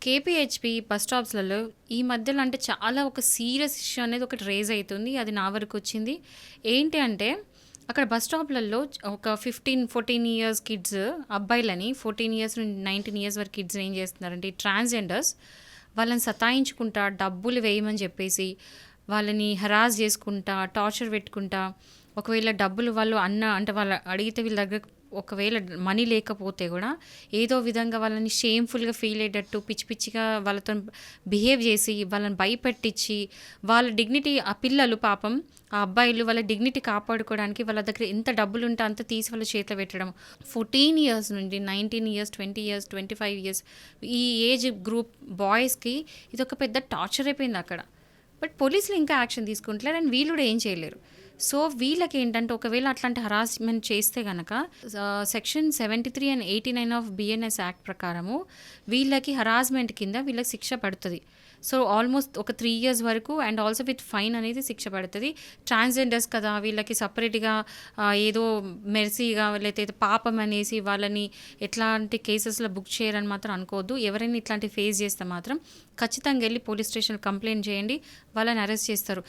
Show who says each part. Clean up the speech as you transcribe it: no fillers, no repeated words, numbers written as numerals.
Speaker 1: KPHP bus స్టాప్స్‌లలో ఈ మధ్యలో అంటే చాలా ఒక సీరియస్ ఇష్యూ అనేది ఒకటి రైజ్ అయితుంది. అది నా వరకొచ్చింది. ఏంటి అంటే అక్కడ బస్ స్టాప్‌లలో ఒక 15, 14 ఇయర్స్ కిడ్స్ అబ్బాయిలని 14 ఇయర్స్ నుండి 19 ఇయర్స్ వరకు కిడ్స్ ఏం చేస్తున్నారంటే ఈ ట్రాన్స్‌జెండర్స్ వాళ్ళని సతాయించుకుంటా, డబ్బులు వేయమని చెప్పేసి, వాళ్ళని హరాస్ చేసుకుంటా, టార్చర్ పెట్టుకుంటా, ఒకవేళ డబ్బులు వాళ్ళు అంటే వాళ్ళు అడిగితే వీళ్ళ దగ్గర ఒకవేళ మనీ లేకపోతే కూడా ఏదో విధంగా వాళ్ళని షేమ్‌ఫుల్‌గా ఫీల్ అయ్యేటట్టు పిచ్చి పిచ్చిగా వాళ్ళతోని బిహేవ్ చేసి, వాళ్ళని భయపెట్టిచ్చి, వాళ్ళ డిగ్నిటీ ఆ పిల్లలు పాపం ఆ అబ్బాయిలు వాళ్ళ డిగ్నిటీ కాపాడుకోవడానికి వాళ్ళ దగ్గర ఎంత డబ్బులుంటే అంత తీసి వాళ్ళ చేతిలో పెట్టడం. 14 ఇయర్స్ నుండి 19 ఇయర్స్, 20 ఇయర్స్, 25 ఇయర్స్ ఈ ఏజ్ గ్రూప్ బాయ్స్‌కి ఇదొక పెద్ద టార్చర్ అయిపోయింది అక్కడ. బట్ పోలీసులు ఇంకా యాక్షన్ తీసుకుంటలేరు అండ్ వీళ్ళు కూడా ఏం చేయలేరు. సో వీళ్ళకేంటంటే ఒకవేళ అట్లాంటి హరాస్మెంట్ చేస్తే గనక section 73 and 89 of BNS act ప్రకారము వీళ్ళకి హరాస్మెంట్ కింద వీళ్ళకి శిక్ష పడుతుంది. సో ఆల్మోస్ట్ ఒక 3 ఇయర్స్ వరకు అండ్ ఆల్సో విత్ ఫైన్ అనేది శిక్ష పడుతుంది. ట్రాన్స్జెండర్స్ కదా వీళ్ళకి సపరేట్గా ఏదో మెర్సీగా లేకపోతే పాపం అనేసి వాళ్ళని ఎట్లాంటి కేసెస్లో బుక్ చేయరని మాత్రం అనుకోవద్దు. ఎవరైనా ఇట్లాంటి ఫేస్ చేస్తే మాత్రం ఖచ్చితంగా వెళ్ళి పోలీస్ స్టేషన్ కంప్లైంట్ చేయండి, వాళ్ళని అరెస్ట్ చేస్తారు.